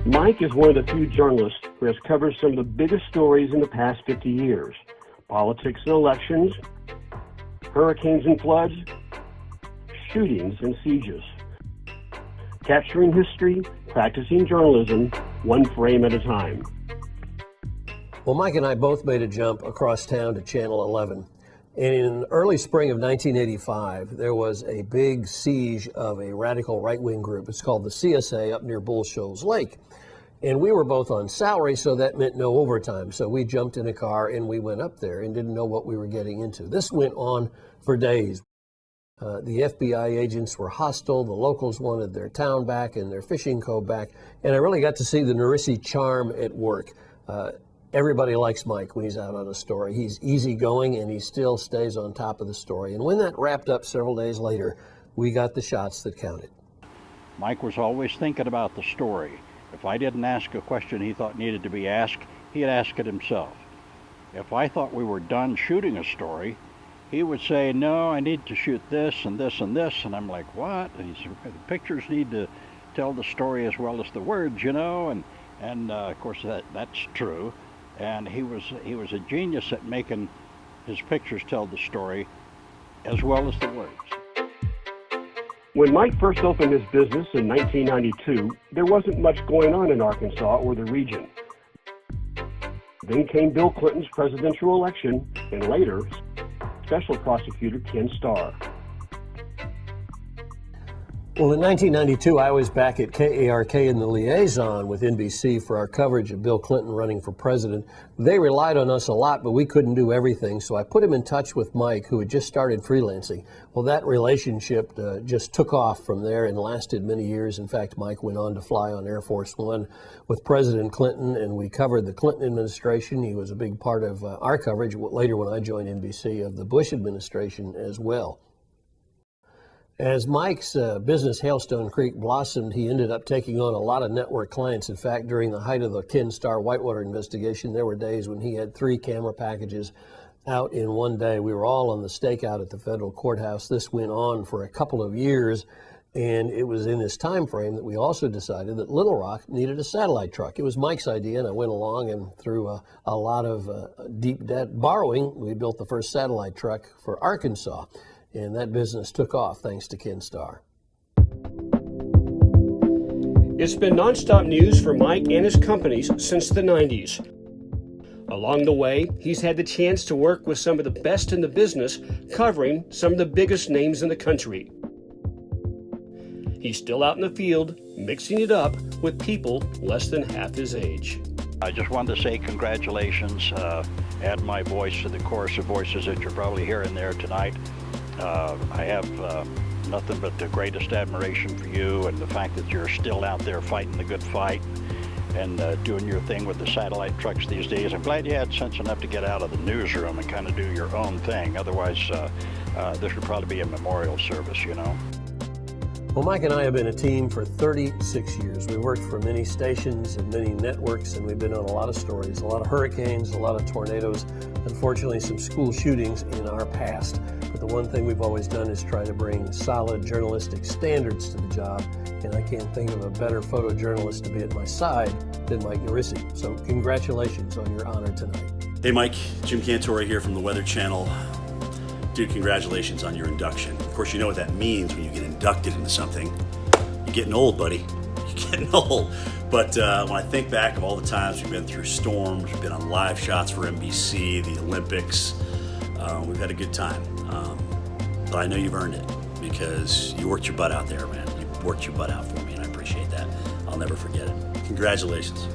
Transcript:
Mike is one of the few journalists who has covered some of the biggest stories in the past 50 years. Politics and elections, hurricanes and floods, shootings and sieges. Capturing history, practicing journalism, one frame at a time. Well, Mike and I both made a jump across town to Channel 11. And in early spring of 1985, there was a big siege of a radical right-wing group. It's called the CSA up near Bull Shoals Lake. And we were both on salary, so that meant no overtime. So we jumped in a car and we went up there and didn't know what we were getting into. This went on for days. The FBI agents were hostile. The locals wanted their town back and their fishing cove back. And I really got to see the Narisi charm at work. Everybody likes Mike when he's out on a story. He's easygoing and he still stays on top of the story. And when that wrapped up several days later, we got the shots that counted. Mike was always thinking about the story. If I didn't ask a question he thought needed to be asked, he'd ask it himself. If I thought we were done shooting a story, he would say, no, I need to shoot this and this and this. And I'm like, what? And he said, the pictures need to tell the story as well as the words, you know? And of course, that's true. And he was a genius at making his pictures tell the story as well as the words. When Mike first opened his business in 1992, there wasn't much going on in Arkansas or the region. Then came Bill Clinton's presidential election, and later, Special Prosecutor Ken Starr. Well, in 1992, I was back at KARK in the liaison with NBC for our coverage of Bill Clinton running for president. They relied on us a lot, but we couldn't do everything, so I put him in touch with Mike, who had just started freelancing. Well, that relationship just took off from there and lasted many years. In fact, Mike went on to fly on Air Force One with President Clinton, and we covered the Clinton administration. He was a big part of our coverage later when I joined NBC of the Bush administration as well. As Mike's business Hailstone Creek blossomed, he ended up taking on a lot of network clients. In fact, during the height of the Ken Starr Whitewater investigation, there were days when he had 3 camera packages out in one day. We were all on the stakeout at the federal courthouse. This went on for a couple of years, and it was in this time frame that we also decided that Little Rock needed a satellite truck. It was Mike's idea, and I went along, and through a lot of deep debt borrowing, we built the first satellite truck for Arkansas. And that business took off thanks to Ken Starr. It's been nonstop news for Mike and his companies since the 90s. Along the way, he's had the chance to work with some of the best in the business, covering some of the biggest names in the country. He's still out in the field, mixing it up with people less than half his age. I just wanted to say congratulations, add my voice to the chorus of voices that you're probably hearing there tonight. I have nothing but the greatest admiration for you and the fact that you're still out there fighting the good fight and doing your thing with the satellite trucks these days. I'm glad you had sense enough to get out of the newsroom and kind of do your own thing. Otherwise, this would probably be a memorial service, you know. Well, Mike and I have been a team for 36 years. We worked for many stations and many networks, and we've been on a lot of stories, a lot of hurricanes, a lot of tornadoes, unfortunately some school shootings in our past. But the one thing we've always done is try to bring solid journalistic standards to the job, and I can't think of a better photojournalist to be at my side than Mike Narisi. So congratulations on your honor tonight. Hey Mike, Jim Cantori here from the Weather Channel. Dude, congratulations on your induction. Of course, you know what that means when you get inducted into something. You're getting old, buddy. You're getting old. But when I think back of all the times we've been through storms, we've been on live shots for NBC, the Olympics, we've had a good time. But I know you've earned it because you worked your butt out there, man. You worked your butt out for me, and I appreciate that. I'll never forget it. Congratulations.